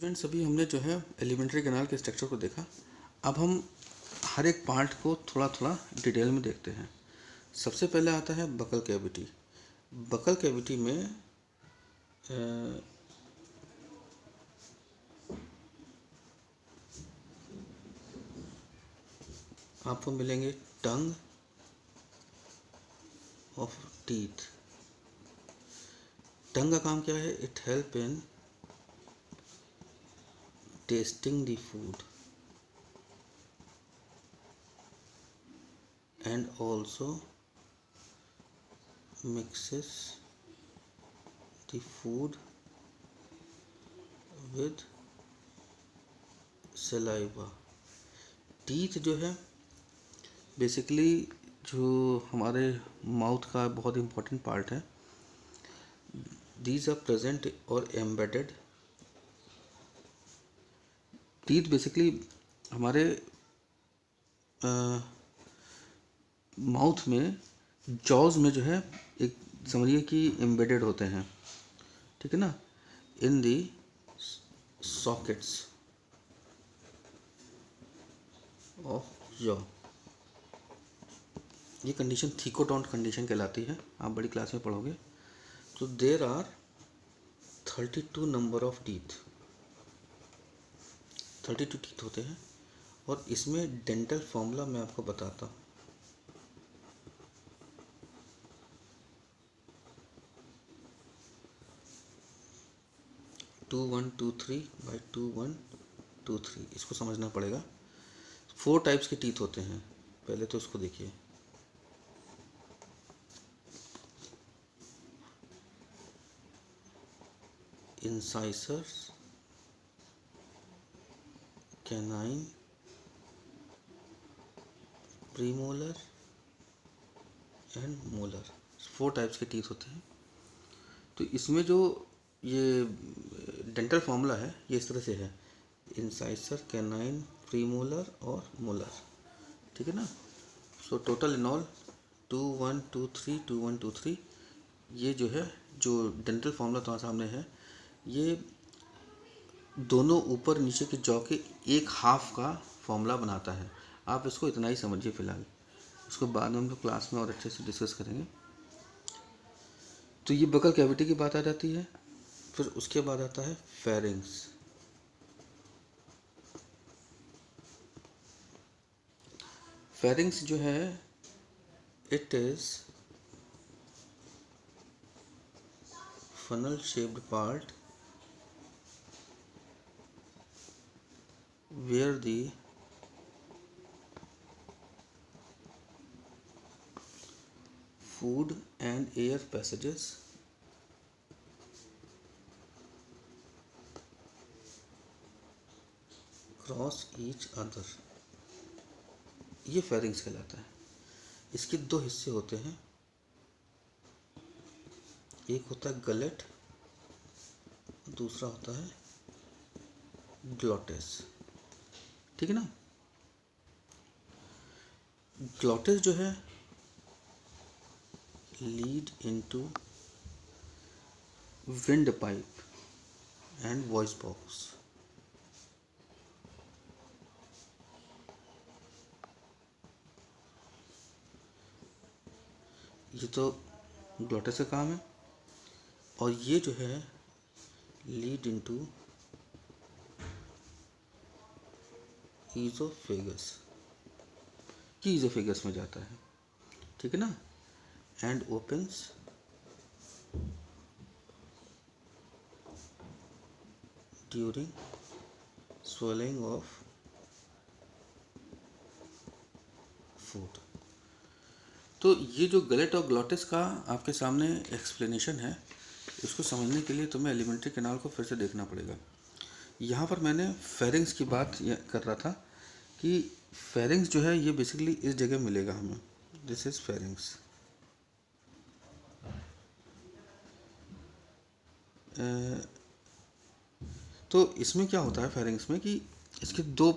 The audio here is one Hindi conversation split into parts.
फ्रेंड्स, अभी हमने जो है एलिमेंट्री कैनाल के स्ट्रक्चर को देखा। अब हम हर एक पार्ट को थोड़ा थोड़ा डिटेल में देखते हैं। सबसे पहले आता है बकल कैविटी। बकल कैविटी में आपको मिलेंगे टंग ऑफ टीथ। टंग का काम क्या है? It help in tasting the food and also mixes the food with saliva। Teeth जो है बेसिकली जो हमारे माउथ का बहुत इम्पोर्टेंट पार्ट है। दीज आर प्रेजेंट और एम्बेडेड। टीथ बेसिकली हमारे माउथ में, जॉज में जो है एक समझिए कि एम्बेडेड होते हैं, ठीक है ना, in the sockets of jaw. ये कंडीशन थीकोटॉन्ट कंडीशन कहलाती है, आप बड़ी क्लास में पढ़ोगे। तो there are 32 number of teeth, 32 teeth होते हैं। और इसमें डेंटल फॉर्मूला मैं आपको बताता हूँ। टू 1 2 3 बाई 2 1 2 3, इसको समझना पड़ेगा। 4 टाइप्स के टीथ होते हैं। पहले तो इसको देखिए। Incisors, canine, premolar and molar. 4 types के टीथ होते हैं। तो इसमें जो ये डेंटल फॉर्मूला है ये इस तरह से है: इंसाइसर, कैनाइन, प्रीमोलर और मोलर, ठीक है ना। So total in all 2 1 2 3 2 1 2 3। ये जो है, जो डेंटल फॉर्मूला तुम्हारे सामने है, ये दोनों ऊपर नीचे के जॉ के एक हाफ का फॉर्मूला बनाता है। आप इसको इतना ही समझिए फिलहाल, इसको बाद में हम लोग क्लास में और अच्छे से डिस्कस करेंगे। तो ये बकल कैविटी की बात आ जाती है। फिर उसके बाद आता है फेरिंग्स। फेरिंग्स जो है, it is funnel shaped part where the food and air passages cross each other। ये फेरिंग्स कहलाता है। इसके 2 हिस्से होते हैं। एक होता है गलेट, दूसरा होता है ग्लॉटिस, ठीक है ना। ग्लॉटिस जो है lead into wind pipe and voice box. ये तो ग्लॉटिस का काम है। और ये जो है लीड इनटू ईज़ोफेगस, ये ईज़ोफेगस में जाता है, ठीक है ना। And opens during swallowing of food. तो ये जो गलेट और ग्लॉटिस का आपके सामने एक्सप्लेनेशन है, इसको समझने के लिए तुम्हें एलिमेंट्री कैनाल को फिर से देखना पड़ेगा। यहाँ पर मैंने फेरिंग्स की बात कर रहा था कि फेरिंग्स जो है ये बेसिकली इस जगह मिलेगा हमें। This is pharynx. तो इसमें क्या होता है फेरिंग्स में कि इसके 2,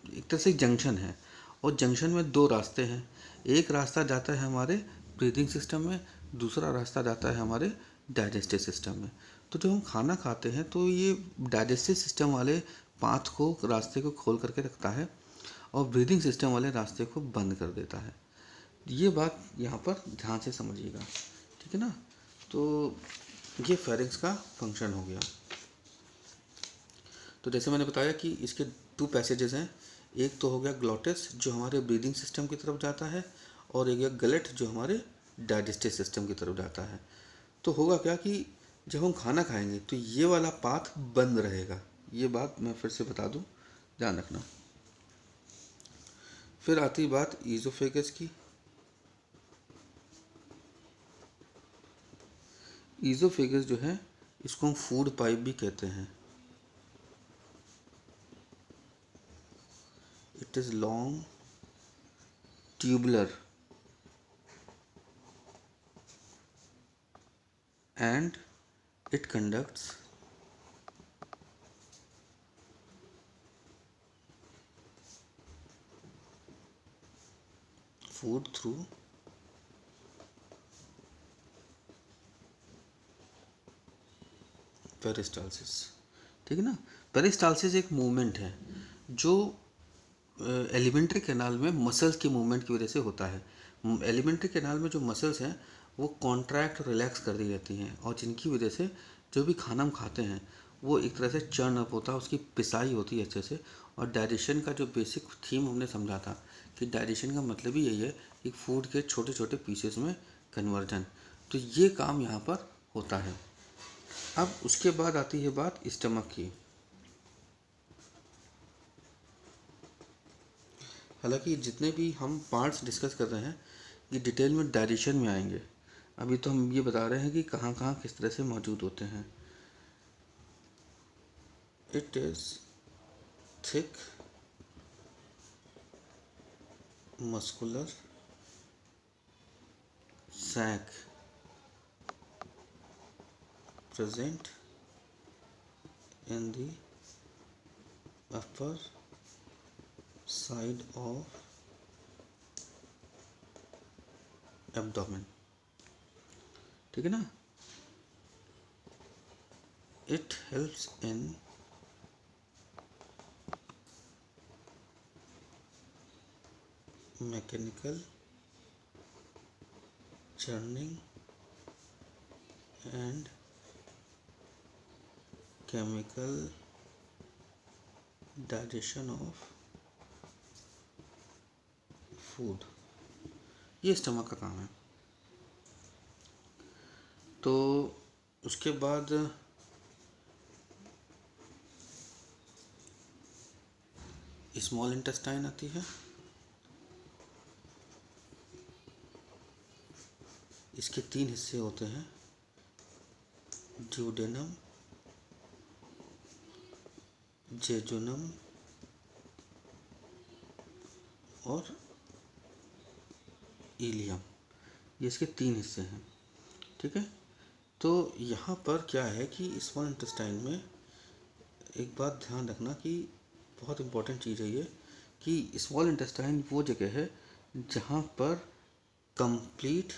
एक तरह से जंक्शन है, और जंक्शन में 2 रास्ते हैं। एक रास्ता जाता है हमारे ब्रीदिंग सिस्टम में, दूसरा रास्ता जाता है हमारे डाइजेस्टिव सिस्टम में। तो जब हम खाना खाते हैं तो ये डाइजेस्टिव सिस्टम वाले पाथ को, रास्ते को खोल करके रखता है और ब्रीदिंग सिस्टम वाले रास्ते को बंद कर देता है। ये बात यहाँ पर ध्यान से समझिएगा, ठीक है ना। तो ये फेरिंग्स का फंक्शन हो गया। तो जैसे मैंने बताया कि इसके 2 पैसेजेस हैं। एक तो हो गया ग्लॉटिस जो हमारे ब्रीदिंग सिस्टम की तरफ जाता है, और एक गया गलेट जो हमारे डाइजेस्टिव सिस्टम की तरफ जाता है। तो होगा क्या कि जब हम खाना खाएंगे तो ये वाला पाथ बंद रहेगा। ये बात मैं फिर से बता दूं, ध्यान रखना। फिर आती बात ईज़ोफेगस की। ईज़ोफेगस जो है इसको हम फूड पाइप भी कहते हैं। It is long, tubular and it conducts food through peristalsis, ठीक है ना। पेरिस्टालसिस एक मूवमेंट है जो एलिमेंट्री कैनाल में मसल्स के मूवमेंट की वजह से होता है। एलिमेंट्री कैनाल में जो मसल्स हैं वो कॉन्ट्रैक्ट रिलैक्स कर दी रहती हैं, और जिनकी वजह से जो भी खाना हम खाते हैं वो एक तरह से चर्न अप होता है, उसकी पिसाई होती है अच्छे से। और डाइजेशन का जो बेसिक थीम हमने समझा था कि डाइजेशन का मतलब ही यही है कि फूड के छोटे छोटे पीसेस में कन्वर्जन। तो ये काम यहाँ पर होता है। अब उसके बाद आती है बात स्टमक की। हालांकि जितने भी हम पार्ट्स डिस्कस कर रहे हैं ये डिटेल में डाइजेशन में आएंगे। अभी तो हम ये बता रहे हैं कि कहाँ कहाँ किस तरह से मौजूद होते हैं। It is thick muscular sac present in the upper side of abdomen, ठीक है ना। it helps in mechanical churning and chemical digestion of food। ये स्टमक का काम है। तो उसके बाद स्मॉल इंटेस्टाइन आती है। इसके 3 हिस्से होते हैं, ड्यूडेनम, जेजुनम और इलियम। ये इसके 3 हिस्से हैं, ठीक है। तो यहाँ पर क्या है कि स्मॉल इंटेस्टाइन में एक बात ध्यान रखना कि बहुत इम्पोर्टेंट चीज़ है ये, कि स्मॉल इंटेस्टाइन वो जगह है जहाँ पर कंप्लीट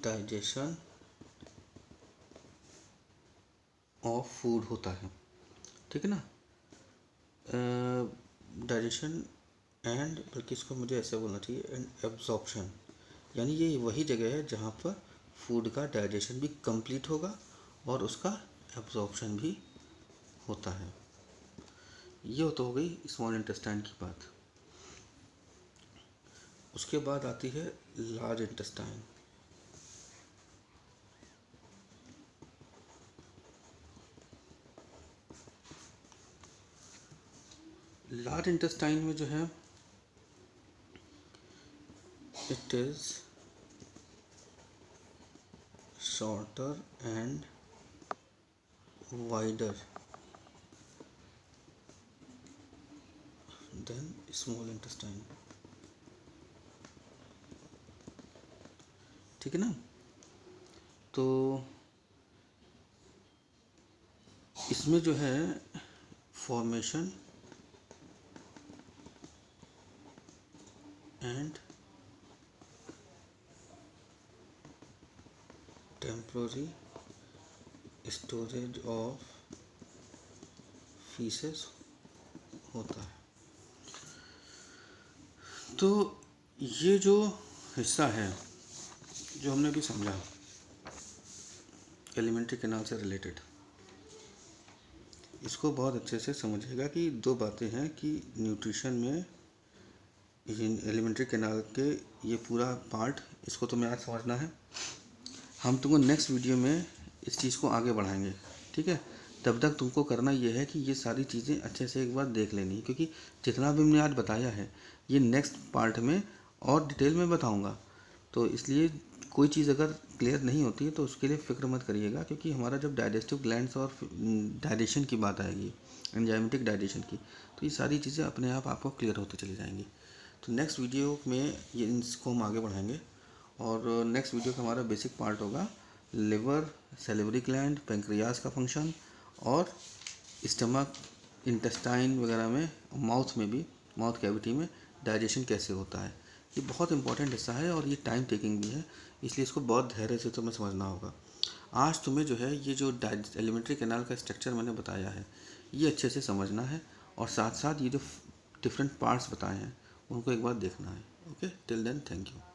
डाइजेशन ऑफ फूड होता है, ठीक है ना। डाइजेशन एंड, बल्कि इसको मुझे ऐसे बोलना चाहिए, एंड एब्जॉर्प्शन, यानी ये वही जगह है जहाँ पर फूड का डाइजेशन भी कंप्लीट होगा और उसका एब्जॉर्प्शन भी होता है। ये तो हो गई स्मॉल इंटेस्टाइन की बात। उसके बाद आती है लार्ज इंटेस्टाइन। लार्ज इंटेस्टाइन में जो है it is shorter and wider than small intestine, ठीक है ना। तो इसमें जो है formation and temporary storage of faeces होता है। तो ये जो हिस्सा है जो हमने अभी समझा एलिमेंट्री कैनाल से रिलेटेड, इसको बहुत अच्छे से समझिएगा कि दो बातें हैं कि न्यूट्रिशन में एलिमेंट्री कैनाल के ये पूरा पार्ट, इसको तुम्हें आज समझना है। हम तुमको नेक्स्ट वीडियो में इस चीज़ को आगे बढ़ाएंगे, ठीक है। तब तक तुमको करना ये है कि ये सारी चीज़ें अच्छे से एक बार देख लेनी है, क्योंकि जितना भी हमने आज बताया है ये नेक्स्ट पार्ट में और डिटेल में बताऊंगा। तो इसलिए कोई चीज़ अगर क्लियर नहीं होती है तो उसके लिए फ़िक्र मत करिएगा, क्योंकि हमारा जब डाइजेस्टिव ग्लैंड्स और डाइजेशन की बात आएगी, एंजाइमेटिक डाइजेशन की, तो ये सारी चीज़ें अपने आप आपको क्लियर होती चली जाएंगी। तो नेक्स्ट वीडियो में ये इसको हम आगे बढ़ाएंगे, और नेक्स्ट वीडियो का हमारा बेसिक पार्ट होगा लिवर, सैलिवरी ग्लैंड, पेंक्रियाज का फंक्शन, और स्टमक, इंटेस्टाइन वगैरह में, माउथ में भी, माउथ कैविटी में डाइजेशन कैसे होता है। ये बहुत इंपॉर्टेंट हिस्सा है और ये टाइम टेकिंग भी है, इसलिए इसको बहुत धैर्य से तुम्हें समझना होगा। आज तुम्हें जो है ये जो एलिमेंट्री कैनाल का स्ट्रक्चर मैंने बताया है ये अच्छे से समझना है, और साथ साथ ये जो डिफरेंट पार्ट्स बताए हैं उनको एक बार देखना है। Okay, till then thank you.